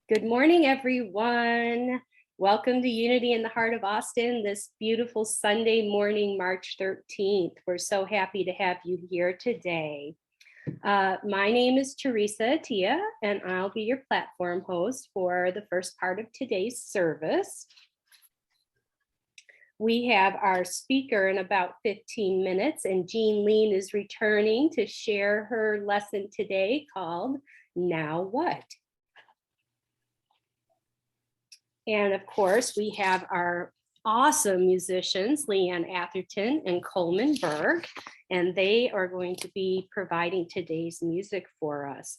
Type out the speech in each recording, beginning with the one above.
Good morning, everyone. Welcome to Unity in the Heart of Austin this beautiful Sunday morning, March 13th. We're so happy to have you here today. My name is Theresa Attea, and I'll be your platform host for the first part of today's service. We have our speaker in about 15 minutes, and Lein is returning to share her lesson today called Now What? And of course, we have our awesome musicians, Leanne Atherton and Coleman Berg, and they are going to be providing today's music for us.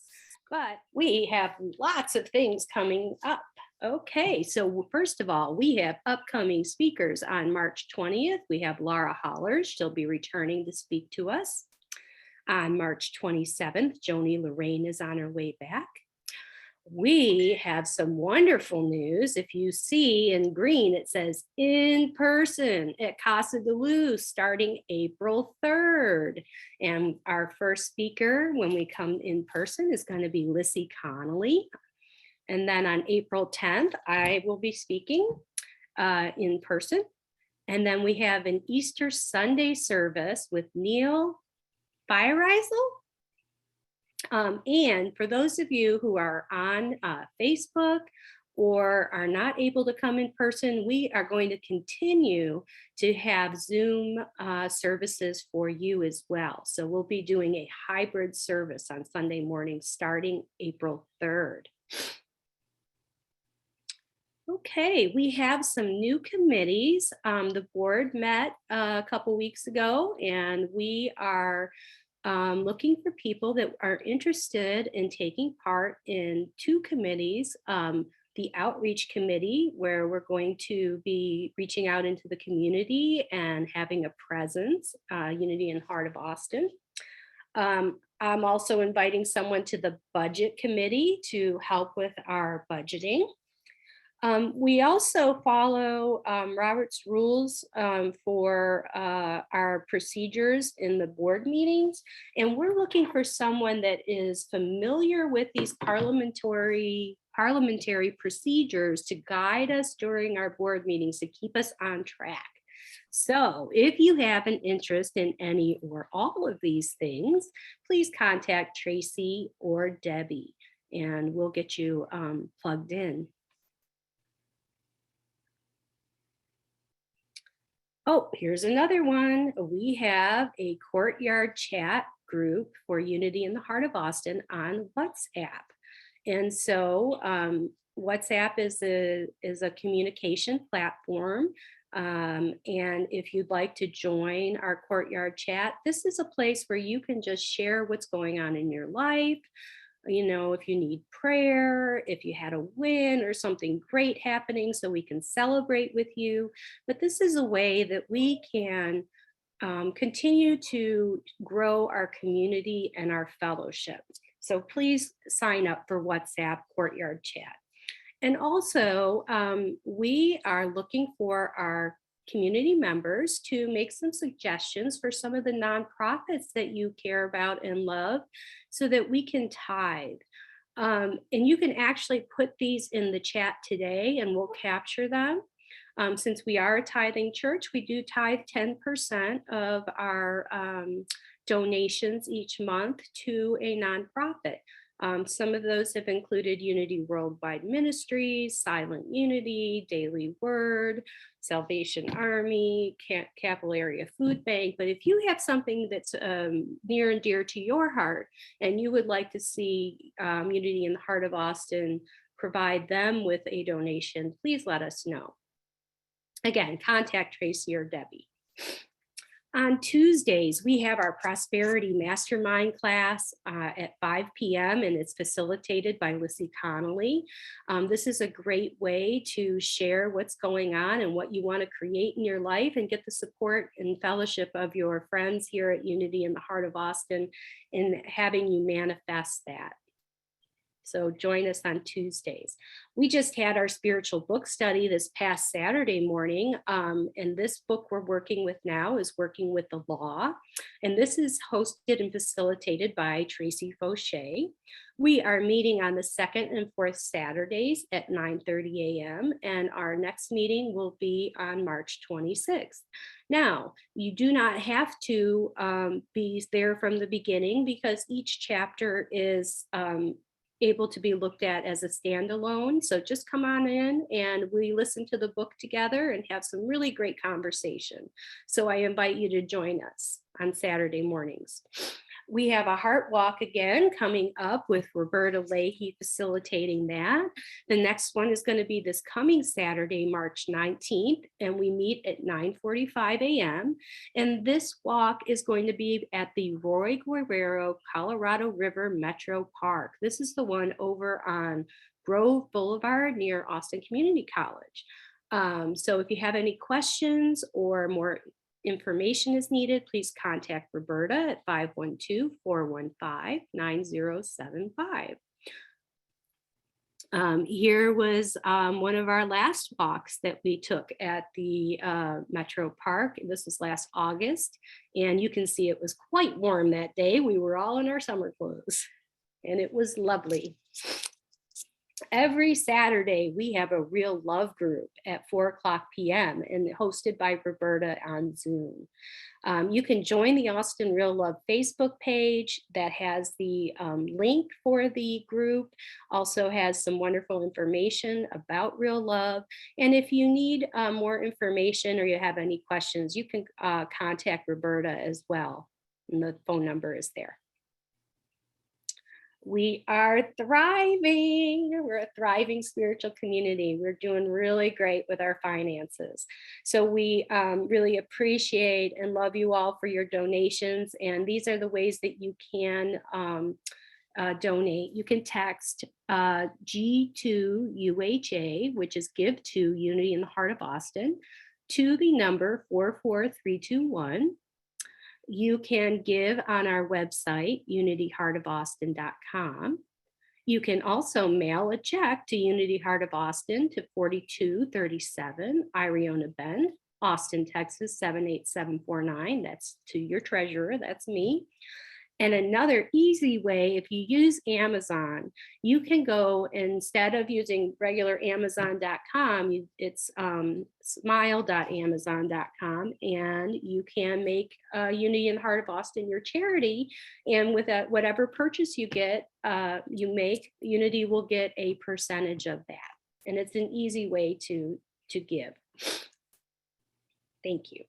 But we have lots of things coming up. Okay, so first of all, we have upcoming speakers on March 20th. We have Laura Hollers. She'll be returning to speak to us. On March 27th, Joni Lorraine is on her way back. We have some wonderful news. If you see in green, it says in person at Casa de Luz starting April 3rd. And our first speaker when we come in person is going to be Lissy Connolly. And then on April 10th, I will be speaking in person. And then we have an Easter Sunday service with Neil Feiereisel. And for those of you who are on Facebook or are not able to come in person, we are going to continue to have Zoom services for you as well. So we'll be doing a hybrid service on Sunday morning starting April 3rd. Okay, we have some new committees. The board met a couple weeks ago, and we are looking for people that are interested in taking part in two committees. The outreach committee, where we're going to be reaching out into the community and having a presence, Unity in Heart of Austin. I'm also inviting someone to the budget committee to help with our budgeting. We also follow Robert's rules for our procedures in the board meetings, and we're looking for someone that is familiar with these parliamentary procedures to guide us during our board meetings to keep us on track. So if you have an interest in any or all of these things, please contact Tracy or Debbie, and we'll get you plugged in. Oh, here's another one. We have a courtyard chat group for Unity in the Heart of Austin on WhatsApp. And so WhatsApp is a communication platform. And if you'd like to join our courtyard chat, this is a place where you can just share what's going on in your life. You know, if you need prayer, if you had a win or something great happening, so we can celebrate with you. But this is a way that we can continue to grow our community and our fellowship. So please sign up for WhatsApp Courtyard Chat. And also, we are looking for our community members to make some suggestions for some of the nonprofits that you care about and love so that we can tithe. And you can actually put these in the chat today and we'll capture them. Since we are a tithing church, we do tithe 10% of our donations each month to a nonprofit. Some of those have included Unity Worldwide Ministries, Silent Unity, Daily Word, Salvation Army, Capital Area Food Bank. But if you have something that's near and dear to your heart and you would like to see Unity in the Heart of Austin provide them with a donation, please let us know. Again, contact Tracy or Debbie. On Tuesdays, we have our Prosperity Mastermind class at 5 p.m. and it's facilitated by Lissy Connolly. This is a great way to share what's going on and what you want to create in your life and get the support and fellowship of your friends here at Unity in the Heart of Austin in having you manifest that. So join us on Tuesdays. We just had our spiritual book study this past Saturday morning. And this book we're working with now is Working with the Law. And this is hosted and facilitated by Tracy Fauché. We are meeting on the second and fourth Saturdays at 9:30 a.m. And our next meeting will be on March 26th. Now, you do not have to be there from the beginning because each chapter is able to be looked at as a standalone. So just come on in and we listen to the book together and have some really great conversation. So I invite you to join us on Saturday mornings. We have a heart walk again coming up with Roberta Leahy facilitating that. The next one is going to be this coming Saturday, March 19th, and we meet at 9:45 a.m. And this walk is going to be at the Roy Guerrero Colorado River Metro Park. This is the one over on Grove Boulevard near Austin Community College. So if you have any questions or more information is needed, please contact Roberta at 512-415-9075. Here was one of our last walks that we took at the Metro Park. This was last August, and you can see it was quite warm that day. We were all in our summer clothes, and it was lovely. Every Saturday, we have a Real Love group at 4:00 p.m. and hosted by Roberta on Zoom. You can join the Austin Real Love Facebook page that has the link for the group, also has some wonderful information about Real Love. And if you need more information or you have any questions, you can contact Roberta as well. And the phone number is there. We are thriving. We're a thriving spiritual community. We're doing really great with our finances. So we really appreciate and love you all for your donations. And these are the ways that you can donate. You can text G2UHA, which is Give to Unity in the Heart of Austin, to the number 44321. You can give on our website, unityheartofaustin.com. You can also mail a check to Unity Heart of Austin to 4237 Iriona Bend, Austin, Texas 78749. That's to your treasurer, that's me. And another easy way, if you use Amazon, you can go, instead of using regular Amazon.com, it's smile.amazon.com, and you can make Unity in the Heart of Austin your charity. And with that, whatever purchase you get, you make, Unity will get a percentage of that. And it's an easy way to give. Thank you.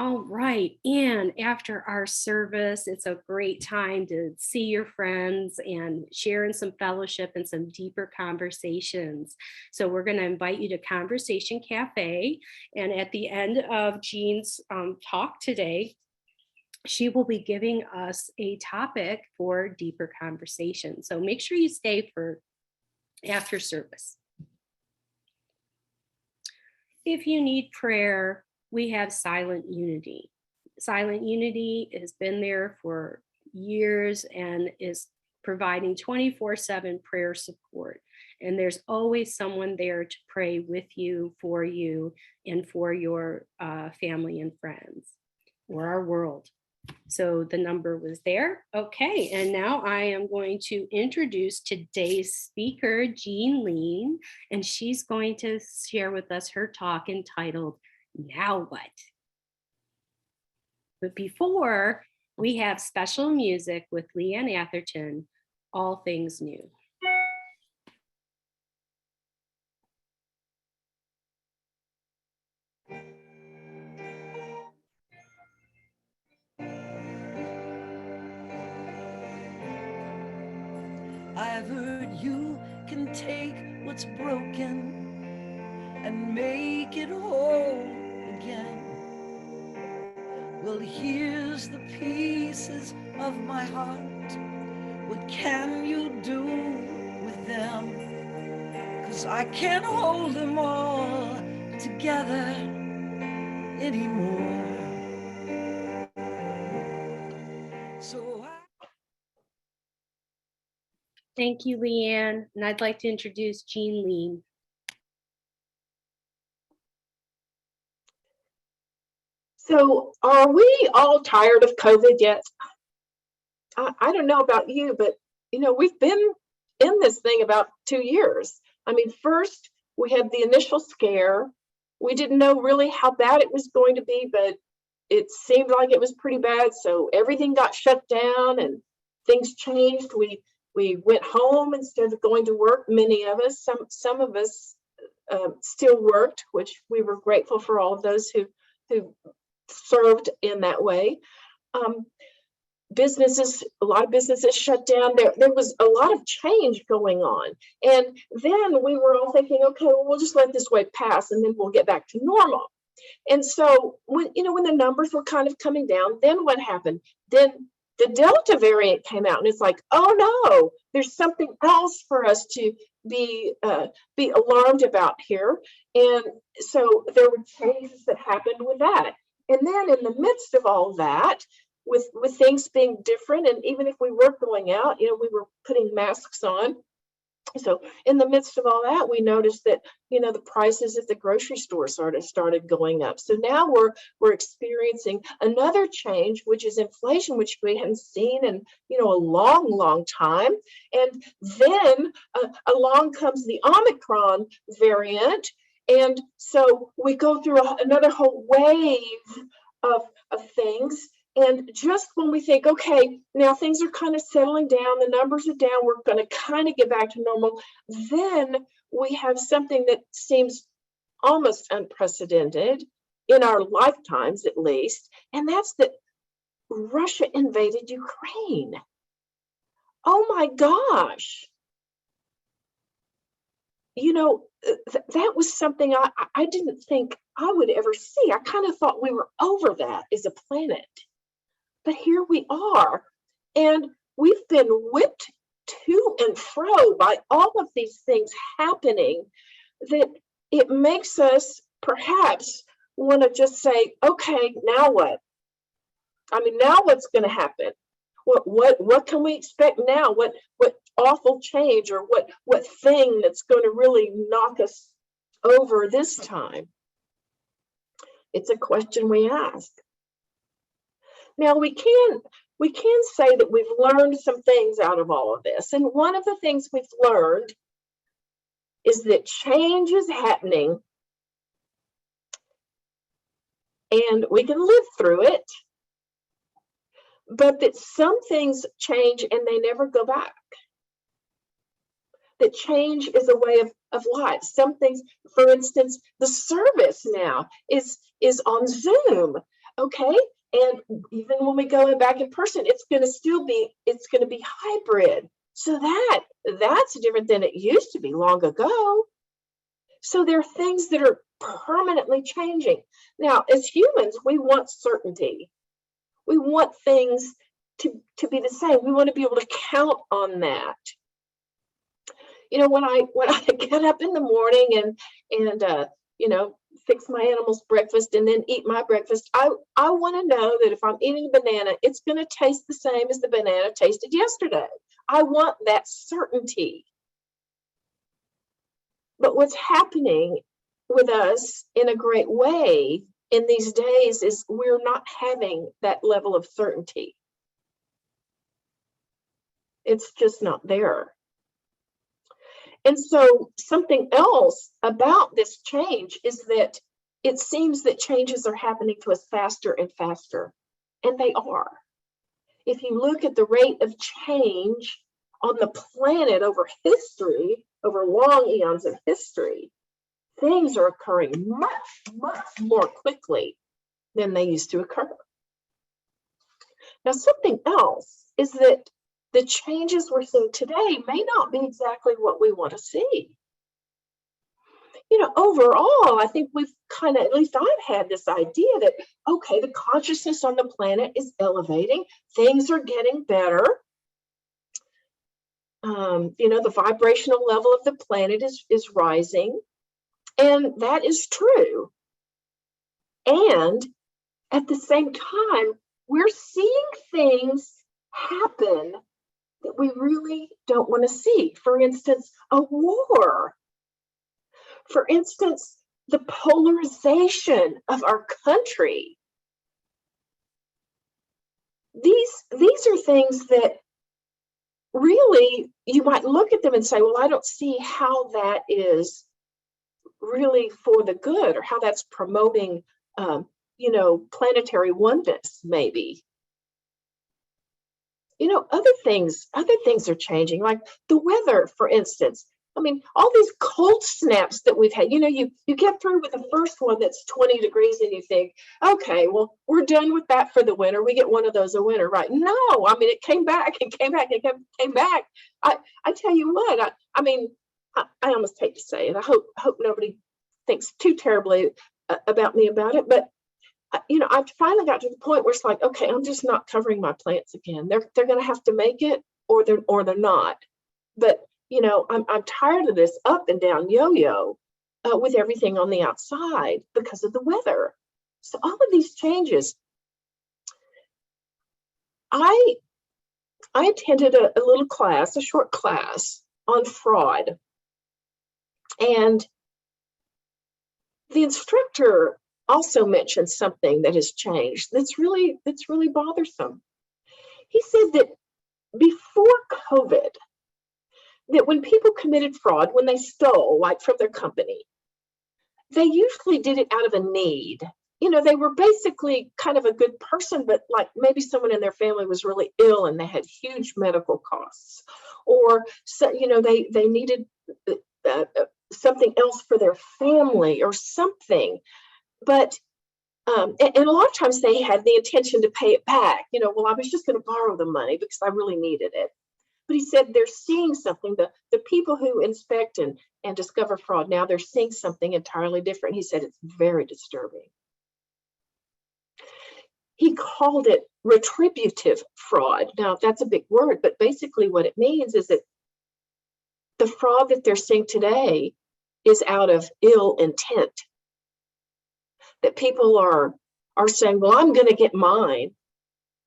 All right, and after our service, it's a great time to see your friends and share in some fellowship and some deeper conversations. So we're going to invite you to Conversation Cafe, and at the end of Jean's talk today, she will be giving us a topic for deeper conversation. So make sure you stay for after service. If you need prayer, we have Silent Unity. Silent Unity has been there for years and is providing 24/7 prayer support. And there's always someone there to pray with you, and for your family and friends, or our world. So the number was there. Okay, and now I am going to introduce today's speaker, Jean Lein, and she's going to share with us her talk entitled, Now What? But before, we have special music with Leanne Atherton, All Things New. I've heard you can take what's broken and make it whole again. Well, here's the pieces of my heart. What can you do with them? 'Cause I can't hold them all together anymore. So Thank you, Leanne. And I'd like to introduce Jean Lein. So are we all tired of COVID yet? I don't know about you, but we've been in this thing about 2 years. I mean, first we had the initial scare. We didn't know really how bad it was going to be, but it seemed like it was pretty bad. So everything got shut down and things changed. We went home instead of going to work. Many of us, some of us still worked, which we were grateful for all of those who served in that way. A lot of businesses shut down. There was a lot of change going on. And then we were all thinking, okay, well, we'll just let this wave pass and then we'll get back to normal. And so when the numbers were kind of coming down, then what happened? Then the Delta variant came out and it's like, oh no, there's something else for us to be alarmed about here. And so there were changes that happened with that. And then in the midst of all that, with things being different, and even if we were going out, we were putting masks on. So in the midst of all that, we noticed that, the prices at the grocery store started going up. So now we're experiencing another change, which is inflation, which we hadn't seen in, a long time. And then along comes the Omicron variant. And so we go through another whole wave of things. And just when we think, okay, now things are kind of settling down, the numbers are down, we're going to kind of get back to normal, then we have something that seems almost unprecedented in our lifetimes, at least, and that's that Russia invaded Ukraine. Oh my gosh. That was something I didn't think I would ever see. I kind of thought we were over that as a planet. But here we are, and we've been whipped to and fro by all of these things happening that it makes us perhaps want to just say, okay, now what? I mean, now what's going to happen? What can we expect now? What awful change, or what thing that's going to really knock us over this time? It's a question we ask. Now we can say that we've learned some things out of all of this. And one of the things we've learned is that change is happening and we can live through it, but that some things change and they never go back. That change is a way of life. Some things, for instance, the service now is on Zoom, okay? And even when we go back in person, it's going to be hybrid. So that's different than it used to be long ago. So there are things that are permanently changing. Now, as humans, we want certainty. We want things to be the same. We want to be able to count on that. When I get up in the morning and fix my animals breakfast and then eat my breakfast, I want to know that if I'm eating a banana, it's going to taste the same as the banana tasted yesterday. I want that certainty. But what's happening with us in a great way in these days is we're not having that level of certainty. It's just not there. And so something else about this change is that it seems that changes are happening to us faster and faster, and they are. If you look at the rate of change on the planet over history, over long eons of history, things are occurring much, much more quickly than they used to occur. Now, something else is that the changes we're seeing today may not be exactly what we want to see. Overall, I think we've at least I've had this idea that, okay, the consciousness on the planet is elevating, things are getting better. The vibrational level of the planet is rising, and that is true. And at the same time, we're seeing things happen that we really don't want to see. For instance, a war. For instance, the polarization of our country. These are things that really you might look at them and say, well, I don't see how that is really for the good, or how that's promoting, planetary oneness, maybe. Other things are changing, like the weather, for instance. I mean, all these cold snaps that we've had, you get through with the first one that's 20 degrees and you think, okay, well, we're done with that for the winter. We get one of those a winter, right? No, I mean, it came back and came back and came back. I tell you what, I almost hate to say it. I hope nobody thinks too terribly about me about it, but I've finally got to the point where it's like, okay, I'm just not covering my plants again. They're going to have to make it, or they're not. But I'm tired of this up and down yo-yo with everything on the outside because of the weather. So all of these changes. I attended a little class, a short class on fraud, and the instructor also mentioned something that has changed that's really bothersome. He said that before COVID, that when people committed fraud, when they stole, like from their company, they usually did it out of a need. They were basically kind of a good person, but like maybe someone in their family was really ill and they had huge medical costs, or so they needed something else for their family or something. But and a lot of times they had the intention to pay it back. Well, I was just going to borrow the money because I really needed it. But he said they're seeing something. The people who inspect and discover fraud now, they're seeing something entirely different. He said it's very disturbing. He called it retributive fraud. Now, that's a big word, but basically what it means is that the fraud that they're seeing today is out of ill intent. That people are saying, well, I'm going to get mine.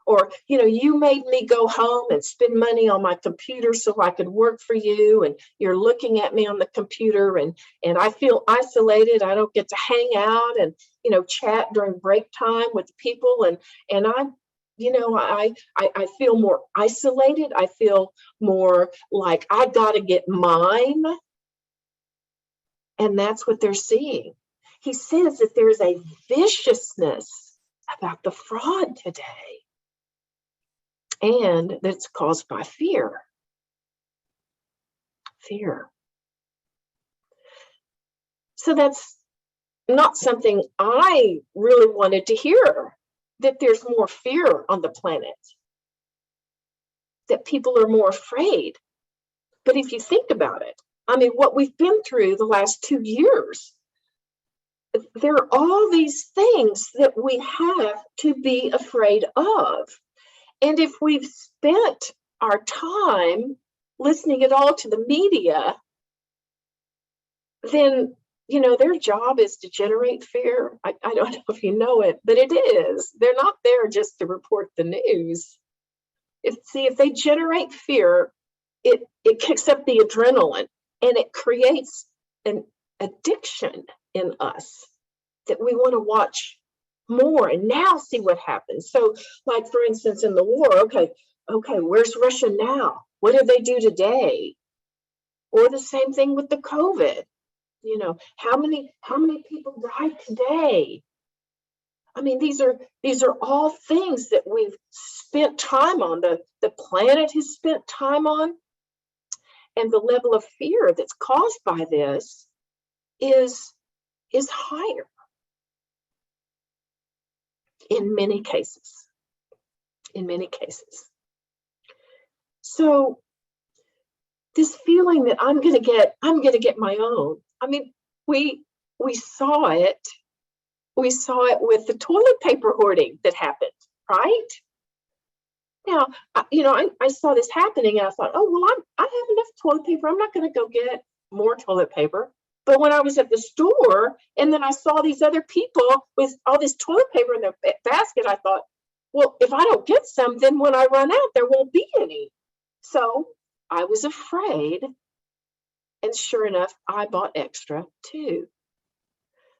Or, you made me go home and spend money on my computer so I could work for you. And you're looking at me on the computer and I feel isolated. I don't get to hang out and, chat during break time with people. And I feel more isolated. I feel more like I got to get mine. And that's what they're seeing. He says that there's a viciousness about the fraud today, and that's caused by fear. Fear. So that's not something I really wanted to hear, that there's more fear on the planet, that people are more afraid. But if you think about it, I mean, what we've been through the last 2 years, there are all these things that we have to be afraid of. And if we've spent our time listening at all to the media, then, their job is to generate fear. I don't know if you know it, but it is. They're not there just to report the news. If they generate fear, it kicks up the adrenaline and it creates an addiction in us that we want to watch more and now see what happens. So, like, for instance, in the war, okay, where's Russia now? What did they do today? Or the same thing with the COVID. How many people died today? I mean, these are all things that we've spent time on. The planet has spent time on, and the level of fear that's caused by this is higher in many cases. So this feeling that I'm going to get my own. I mean, we saw it with the toilet paper hoarding that happened, right? Now, I saw this happening and I thought, oh, well, I have enough toilet paper. I'm not going to go get more toilet paper. But when I was at the store and then I saw these other people with all this toilet paper in their basket, I thought, well, if I don't get some, then when I run out, there won't be any. So I was afraid, and sure enough, I bought extra too.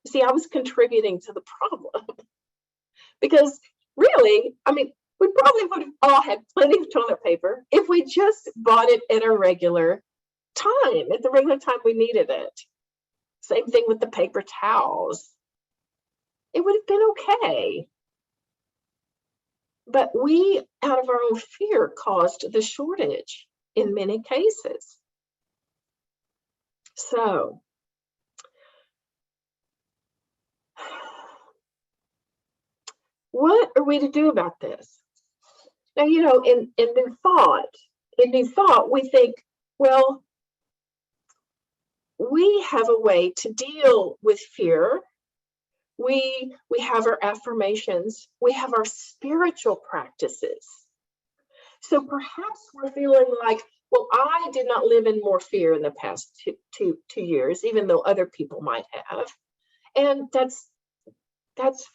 See, I was contributing to the problem because really, I mean, we probably would have all had plenty of toilet paper if we just bought it at a regular time, at the regular time we needed it. Same thing with the paper towels. It would have been okay. But we, out of our own fear, caused the shortage in many cases. So, what are we to do about this? Now, you know, in new thought, we think, well, we have a way to deal with fear. We have our affirmations, we have our spiritual practices. So perhaps we're feeling like, well, I did not live in more fear in the past two years, even though other people might have. And that's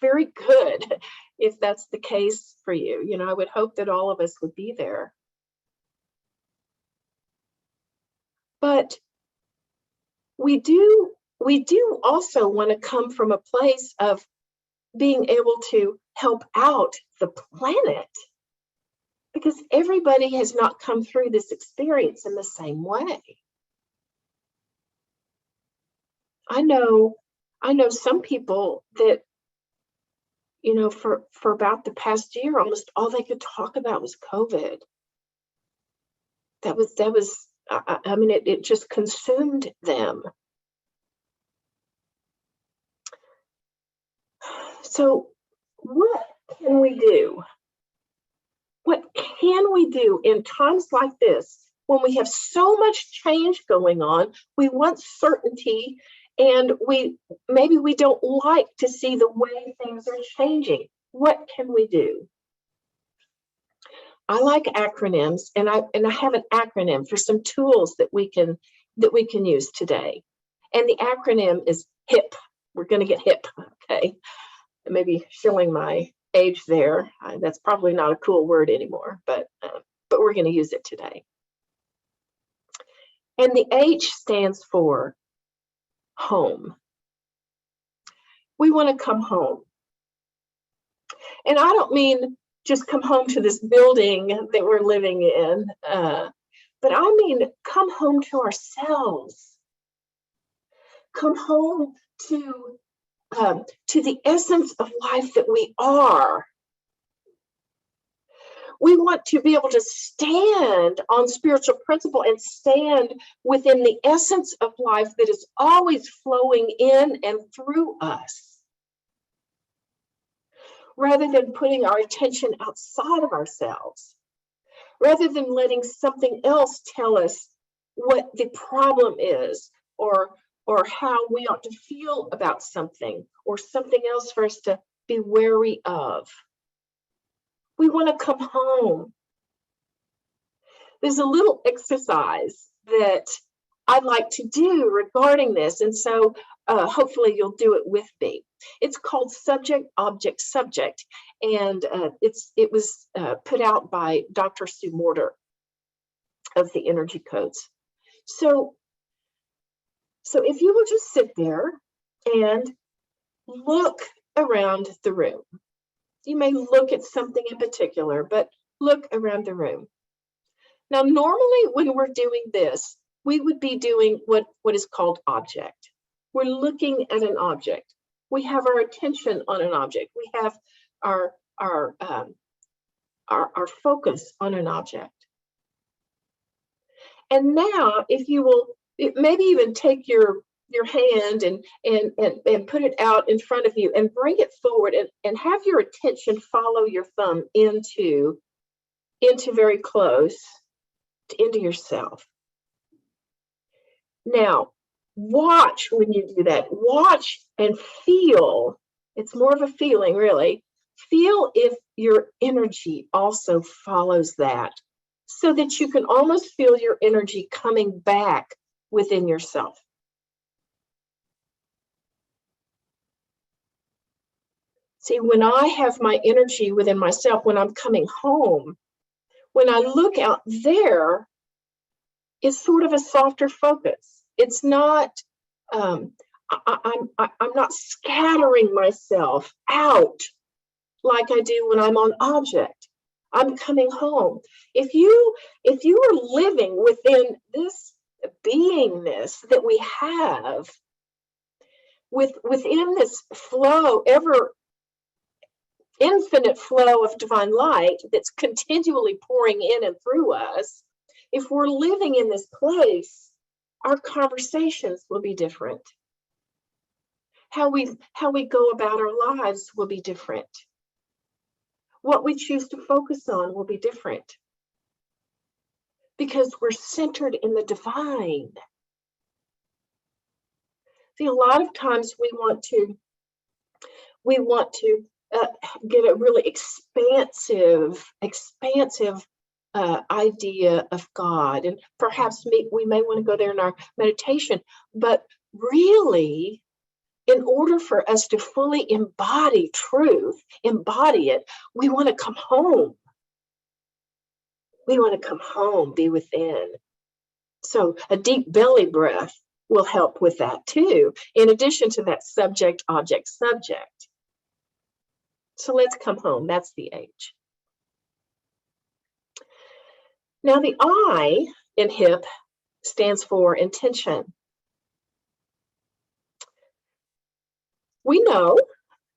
very good if that's the case for you. You know, I would hope that all of us would be there. But we do also want to come from a place of being able to help out the planet, because everybody has not come through this experience in the same way. I know some people that, you know, for about the past year, almost all they could talk about was COVID. That was I mean, it just consumed them. So what can we do? What can we do in times like this when we have so much change going on? We want certainty, and maybe we don't like to see the way things are changing. What can we do? I like acronyms, and I have an acronym for some tools that we can use today. And the acronym is HIP. We're going to get HIP, okay? Maybe showing my age there. That's probably not a cool word anymore, but we're going to use it today. And the H stands for home. We want to come home. And I don't mean just come home to this building that we're living in, but I mean come home to ourselves. Come home to the essence of life that we are. We want to be able to stand on spiritual principle and stand within the essence of life that is always flowing in and through us, rather than putting our attention outside of ourselves, rather than letting something else tell us what the problem is, or how we ought to feel about something, or something else for us to be wary of. We want to come home. There's a little exercise that I'd like to do regarding this, and so hopefully you'll do it with me. It's called Subject, Object, Subject, and it was put out by Dr. Sue Morter of the Energy Codes. So if you will just sit there and look around the room. You may look at something in particular, but look around the room. Now, normally when we're doing this, we would be doing what is called object. We're looking at an object. We have our attention on an object. We have our focus on an object. And now, if you will, maybe even take your hand and put it out in front of you and bring it forward and have your attention follow your thumb into very close into yourself. Now, watch when you do that. Watch and feel. It's more of a feeling, really. Feel if your energy also follows that, so that you can almost feel your energy coming back within yourself. See, when I have my energy within myself, when I'm coming home, when I look out there, it's sort of a softer focus. It's not, I'm not scattering myself out like I do when I'm on object. I'm coming home. If you are living within this beingness that we have, within this flow, ever infinite flow of divine light that's continually pouring in and through us, if we're living in this place, our conversations will be different. How we go about our lives will be different. What we choose to focus on will be different, because we're centered in the divine. See, a lot of times we want to get a really expansive idea of God, and perhaps we may want to go there in our meditation. But really, in order for us to fully embody truth, embody it, we want to come home. We want to come home, be within. So a deep belly breath will help with that too, in addition to that subject, object, subject. So let's come home. That's the H. Now the I in HIP stands for intention. We know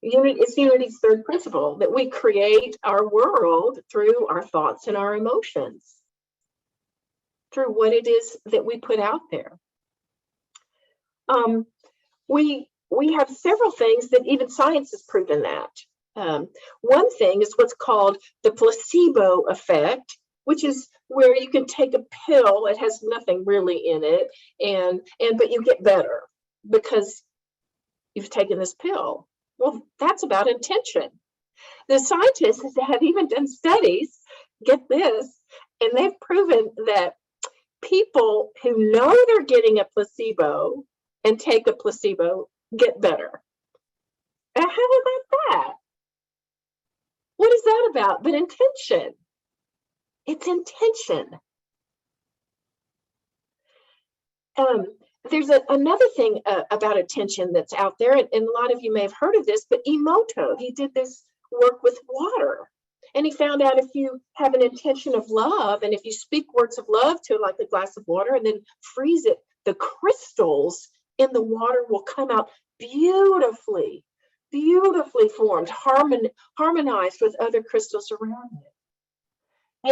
it's Unity's third principle, that we create our world through our thoughts and our emotions, through what it is that we put out there. We have several things that even science has proven that. One thing is what's called the placebo effect, which is where you can take a pill. It has nothing really in it, but you get better because you've taken this pill. Well, that's about intention. The scientists have even done studies, get this, and they've proven that people who know they're getting a placebo and take a placebo get better. And how about that? What is that about but intention? It's intention. There's another thing about attention that's out there, and a lot of you may have heard of this, but Emoto, he did this work with water. And he found out if you have an intention of love, and if you speak words of love to like a glass of water and then freeze it, the crystals in the water will come out beautifully formed, harmonized with other crystals around it.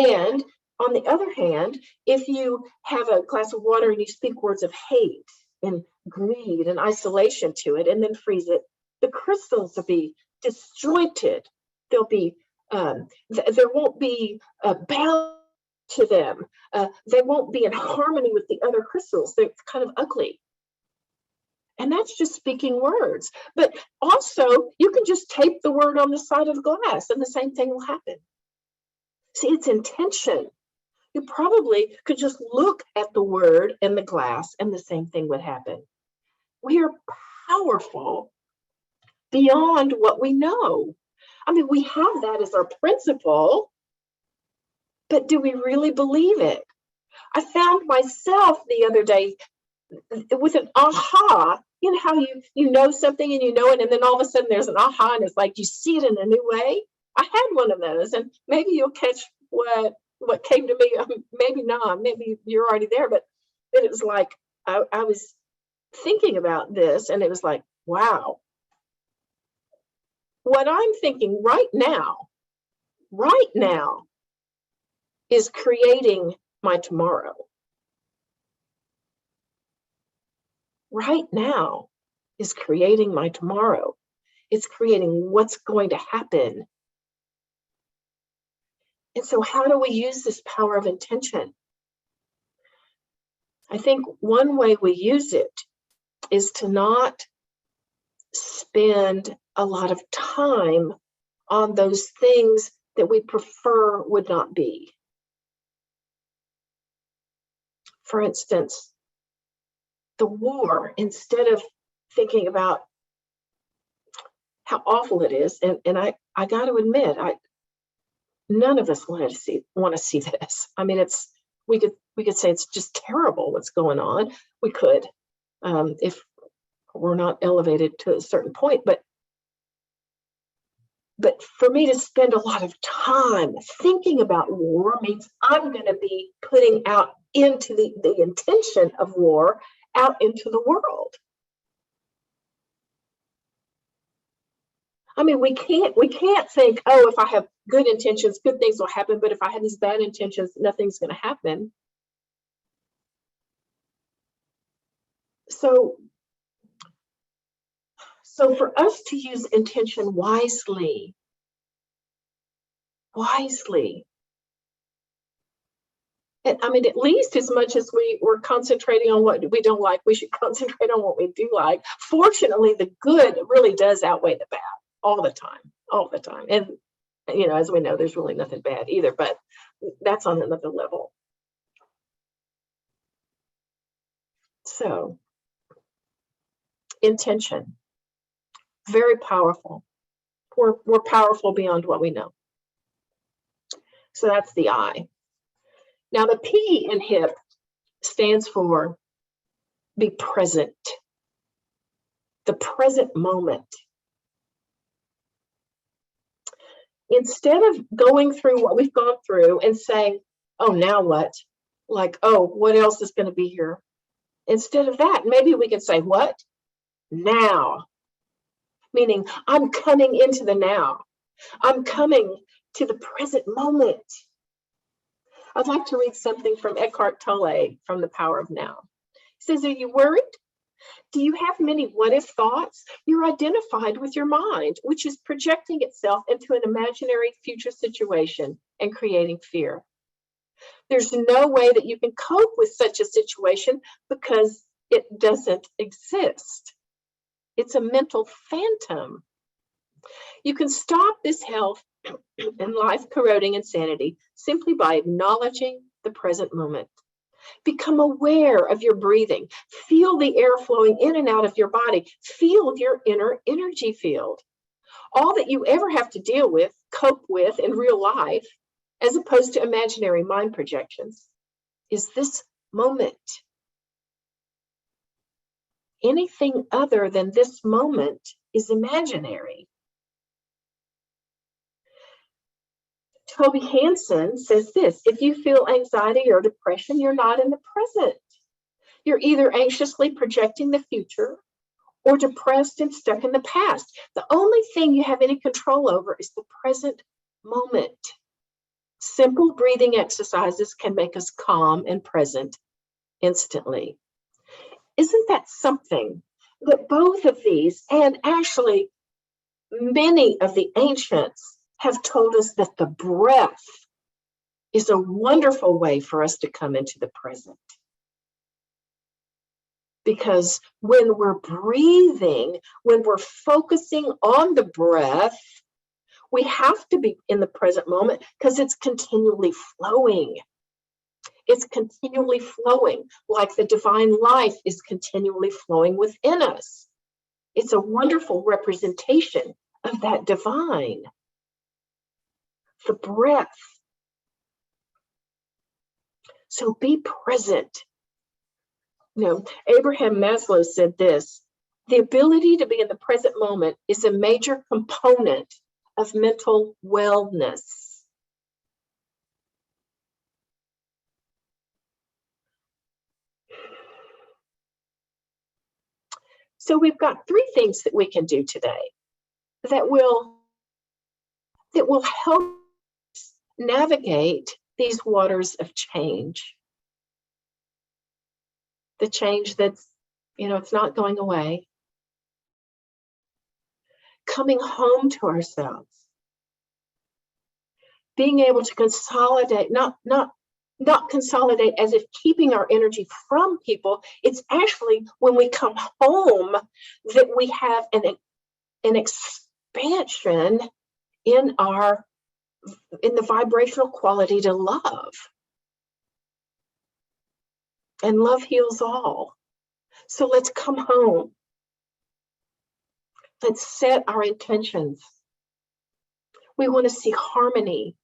And on the other hand, if you have a glass of water and you speak words of hate and greed and isolation to it and then freeze it, the crystals will be disjointed. They'll be there won't be a balance to them. They won't be in harmony with the other crystals. They're kind of ugly. And that's just speaking words. But also, you can just tape the word on the side of the glass and the same thing will happen. See, it's intention. You probably could just look at the word in the glass and the same thing would happen. We are powerful beyond what we know. I mean, we have that as our principle, but do we really believe it? I found myself the other day with an aha. You know how you know something and you know it, and then all of a sudden there's an aha, and it's like you see it in a new way. I had one of those, and maybe you'll catch what came to me. Maybe not. Maybe you're already there, but it was like I was thinking about this, and it was like, wow. What I'm thinking right now, is creating my tomorrow. Right now is creating my tomorrow. It's creating what's going to happen. And so how do we use this power of intention? I think one way we use it is to not spend a lot of time on those things that we prefer would not be. For instance, the war, instead of thinking about how awful it is, and I got to admit, none of us want to see this. I mean, we could say it's just terrible what's going on. We could, if we're not elevated to a certain point, but for me to spend a lot of time thinking about war means I'm going to be putting out into the intention of war out into the world. I mean, we can't think, oh, if I have good intentions, good things will happen, but if I have these bad intentions, nothing's going to happen. So for us to use intention wisely, and I mean, at least as much as we're concentrating on what we don't like, we should concentrate on what we do like. Fortunately, the good really does outweigh the bad all the time. And, as we know, there's really nothing bad either, but that's on another level. So, intention, very powerful. We're powerful beyond what we know. So that's the I. Now the P in HIP stands for be present. The present moment. Instead of going through what we've gone through and saying, oh, now what? Like, oh, what else is going to be here? Instead of that, maybe we can say, what? Now. Meaning, I'm coming into the now. I'm coming to the present moment. I'd like to read something from Eckhart Tolle from The Power of Now. He says, are you worried? Do you have many what-if thoughts? You're identified with your mind, which is projecting itself into an imaginary future situation and creating fear. There's no way that you can cope with such a situation because it doesn't exist. It's a mental phantom. You can stop this health and life-corroding insanity simply by acknowledging the present moment. Become aware of your breathing. Feel the air flowing in and out of your body. Feel your inner energy field. All that you ever have to deal with, cope with in real life, as opposed to imaginary mind projections, is this moment. Anything other than this moment is imaginary. Toby Hansen says this, if you feel anxiety or depression, you're not in the present. You're either anxiously projecting the future or depressed and stuck in the past. The only thing you have any control over is the present moment. Simple breathing exercises can make us calm and present instantly. Isn't that something that both of these, and actually many of the ancients, have told us that the breath is a wonderful way for us to come into the present. Because when we're breathing, when we're focusing on the breath, we have to be in the present moment because it's continually flowing. It's continually flowing, like the divine life is continually flowing within us. It's a wonderful representation of that divine. The breath. So be present. Abraham Maslow said this, the ability to be in the present moment is a major component of mental wellness. So we've got 3 things that we can do today that will help navigate these waters of change. The change that's, it's not going away. Coming home to ourselves. Being able to consolidate, not consolidate as if keeping our energy from people. It's actually when we come home that we have an expansion in the vibrational quality to love. And love heals all. So let's come home. Let's set our intentions. We want to see harmony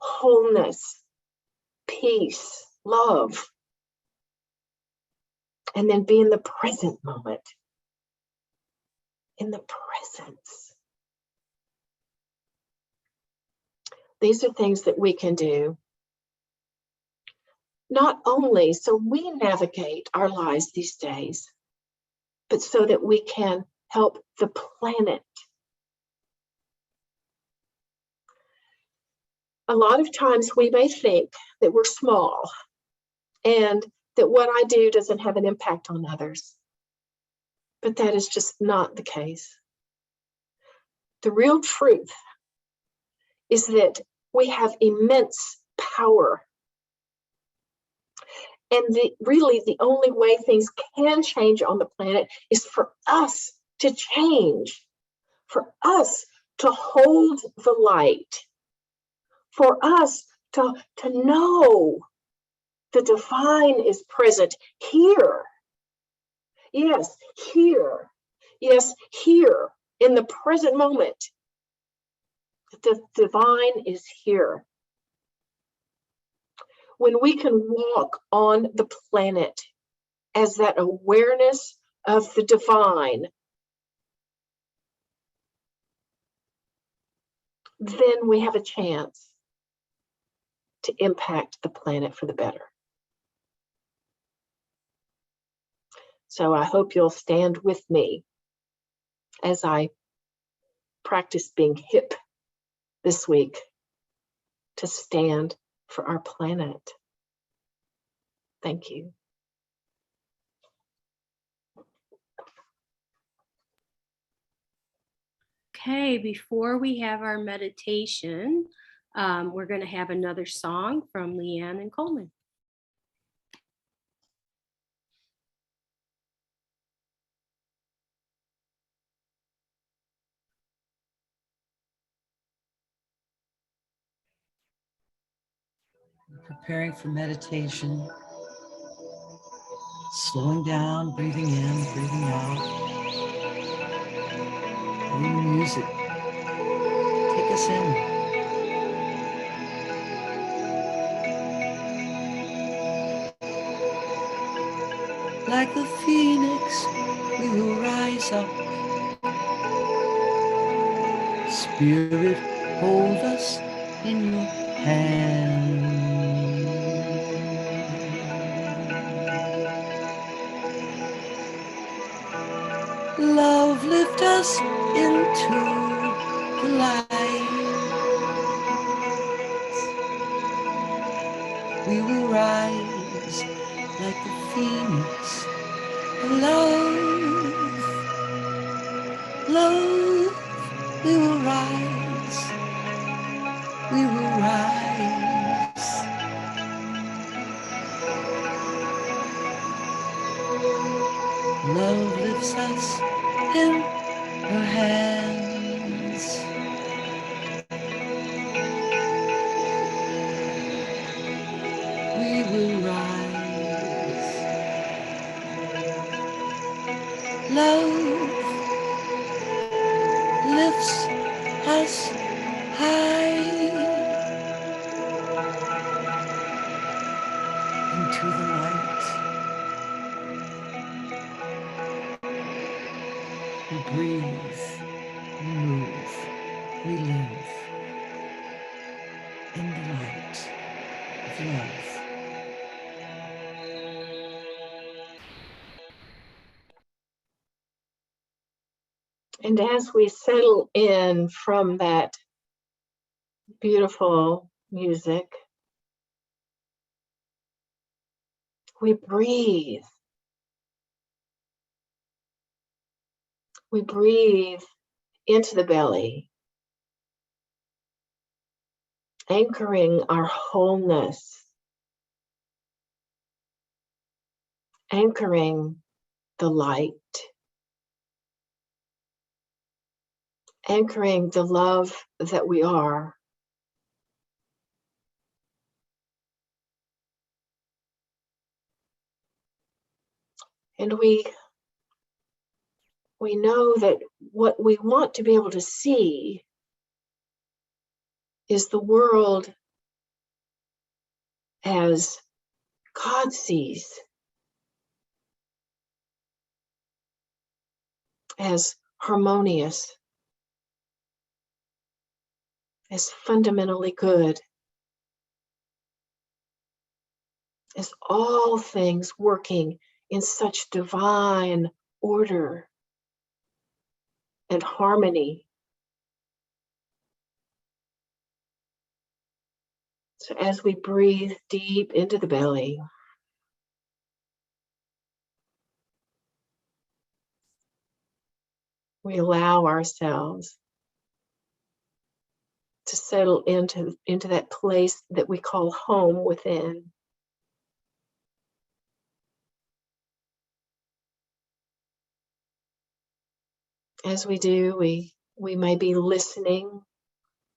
wholeness, peace, love, and then be in the present moment, in the presence. These are things that we can do, not only so we navigate our lives these days, but so that we can help the planet. A lot of times we may think that we're small and that what I do doesn't have an impact on others. But that is just not the case. The real truth is that we have immense power. And really the only way things can change on the planet is for us to change, for us to hold the light, for us to know the divine is present here. Yes, here. Yes, here in the present moment. The divine is here. When we can walk on the planet as that awareness of the divine, then we have a chance to impact the planet for the better. So I hope you'll stand with me as I practice being hip this week to stand for our planet. Thank you. Okay, before we have our meditation, we're going to have another song from Leanne and Coleman. Preparing for meditation, slowing down, breathing in, breathing out. New music, take us in. Like the phoenix, we will rise up. Spirit, hold us in your hand. Love, lift us into the light. We will rise like the phoenix. Love, love, we will rise. We will rise. Love lifts us in her hands. We will rise. Love lifts us high into the light. We breathe, we move, we live in the light of love. And as we settle in from that beautiful music, we breathe. We breathe into the belly, anchoring our wholeness, anchoring the light, anchoring the love that we are. And we know that what we want to be able to see is the world as God sees, as harmonious, as fundamentally good, as all things working in such divine order and harmony. So as we breathe deep into the belly, we allow ourselves to settle into that place that we call home within. As we do, we may be listening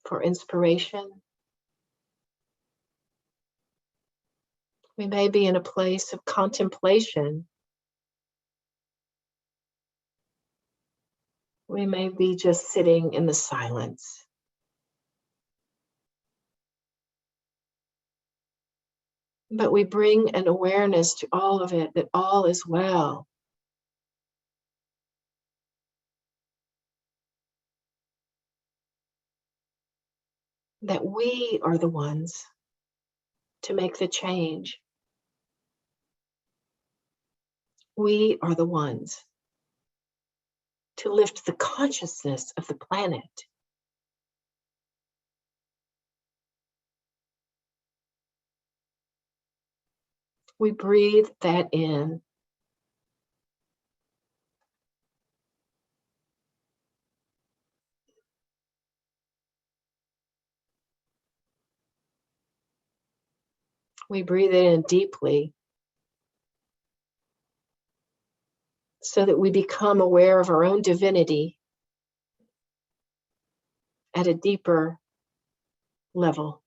for inspiration. We may be in a place of contemplation. We may be just sitting in the silence. But we bring an awareness to all of it, that all is well. That we are the ones to make the change. We are the ones to lift the consciousness of the planet. We breathe that in. We breathe it in deeply so that we become aware of our own divinity at a deeper level.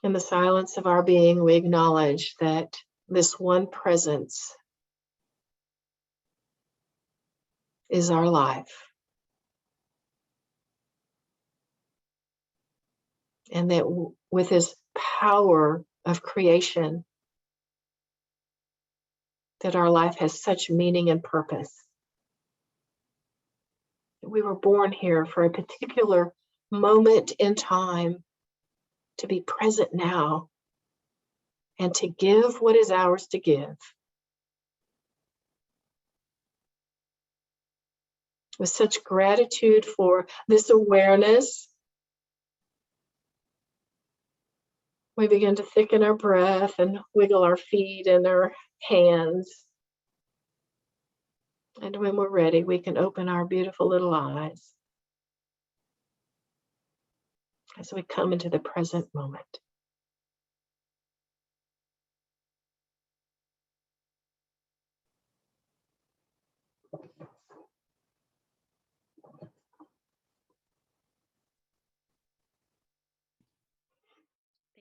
In the silence of our being, we acknowledge that this one presence is our life. And that with this power of creation, that our life has such meaning and purpose. We were born here for a particular moment in time, to be present now and to give what is ours to give. With such gratitude for this awareness, we begin to thicken our breath and wiggle our feet and our hands. And when we're ready, we can open our beautiful little eyes as we come into the present moment.